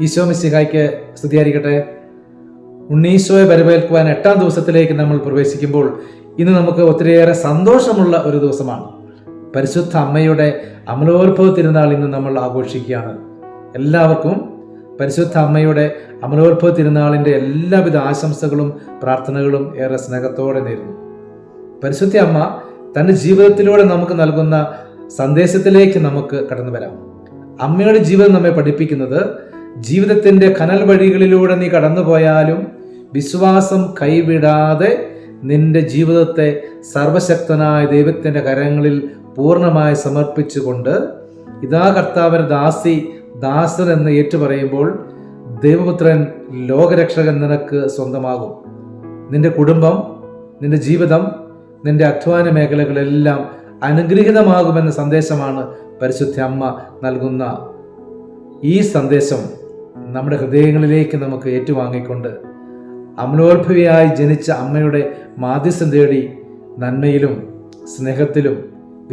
ഈശോ മിശിഹായ്ക്ക് സ്തുതിയായിരിക്കട്ടെ. ഉണ്ണീശോയെ വരവേൽക്കുവാൻ 8-ാം ദിവസത്തിലേക്ക് നമ്മൾ പ്രവേശിക്കുമ്പോൾ ഇന്ന് നമുക്ക് ഒത്തിരിയേറെ സന്തോഷമുള്ള ഒരു ദിവസമാണ്. പരിശുദ്ധ അമ്മയുടെ അമലോത്ഭവ തിരുനാൾ ഇന്ന് നമ്മൾ ആഘോഷിക്കുകയാണ്. എല്ലാവർക്കും പരിശുദ്ധ അമ്മയുടെ അമലോത്ഭവ തിരുനാളിൻ്റെ എല്ലാവിധ ആശംസകളും പ്രാർത്ഥനകളും ഏറെ സ്നേഹത്തോടെ നേരുന്നു. പരിശുദ്ധ അമ്മ തൻ്റെ ജീവിതത്തിലൂടെ നമുക്ക് നൽകുന്ന സന്ദേശത്തിലേക്ക് നമുക്ക് കടന്നു വരാം. അമ്മയുടെ ജീവിതം നമ്മെ പഠിപ്പിക്കുന്നത് ജീവിതത്തിൻ്റെ കനൽ വഴികളിലൂടെ നീ കടന്നുപോയാലും വിശ്വാസം കൈവിടാതെ നിന്റെ ജീവിതത്തെ സർവശക്തനായ ദൈവത്തിൻ്റെ കരങ്ങളിൽ പൂർണ്ണമായി സമർപ്പിച്ചുകൊണ്ട് ഇതാ കർത്താവിന് ദാസൻ എന്ന് ഏറ്റുപറയുമ്പോൾ ദൈവപുത്രൻ ലോകരക്ഷകൻ നിനക്ക് സ്വന്തമാകും. നിന്റെ കുടുംബം, നിന്റെ ജീവിതം, നിന്റെ അധ്വാന മേഖലകളെല്ലാം അനുഗ്രഹീതമാകുമെന്ന സന്ദേശമാണ് പരിശുദ്ധ അമ്മ നൽകുന്ന ഈ സന്ദേശം നമ്മുടെ ഹൃദയങ്ങളിലേക്ക് നമുക്ക് ഏറ്റുവാങ്ങിക്കൊണ്ട് അമലോത്ഭവിയായി ജനിച്ച അമ്മയുടെ മാധ്യസ്ഥം തേടി നന്മയിലും സ്നേഹത്തിലും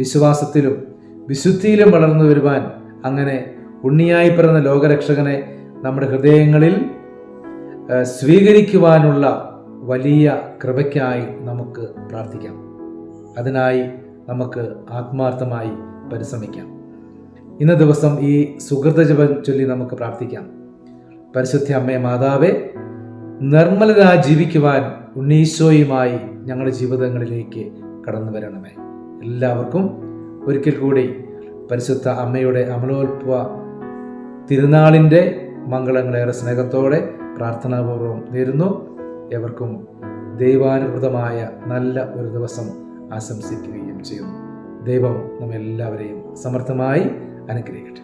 വിശ്വാസത്തിലും വിശുദ്ധിയിലും വളർന്നു വരുവാൻ, അങ്ങനെ ഉണ്ണിയായി പിറന്ന ലോകരക്ഷകനെ നമ്മുടെ ഹൃദയങ്ങളിൽ സ്വീകരിക്കുവാനുള്ള വലിയ കൃപയ്ക്കായി നമുക്ക് പ്രാർത്ഥിക്കാം. അതിനായി നമുക്ക് ആത്മാർത്ഥമായി പരിശ്രമിക്കാം. ഇന്ന ദിവസം ഈ സുഹൃത ജപം ചൊല്ലി നമുക്ക് പ്രാർത്ഥിക്കാം. പരിശുദ്ധ അമ്മേ മാതാവേ, നിർമ്മലരായി ജീവിക്കുവാൻ ഉണ്ണീശോയുമായി ഞങ്ങളുടെ ജീവിതങ്ങളിലേക്ക് കടന്നു വരണമേ. എല്ലാവർക്കും ഒരിക്കൽ കൂടി പരിശുദ്ധ അമ്മയുടെ അമലോത്ഭവ തിരുനാളിൻ്റെ മംഗളങ്ങളേറെ സ്നേഹത്തോടെ പ്രാർത്ഥനാപൂർവ്വം നേരുന്നു. എവർക്കും ദൈവാനുകൃതമായ നല്ല ഒരു ദിവസം ആശംസിക്കുകയും ചെയ്യുന്നു. ദൈവം നമ്മെല്ലാവരെയും സമർത്ഥമായി അനുഗ്രഹിക്കട്ടെ.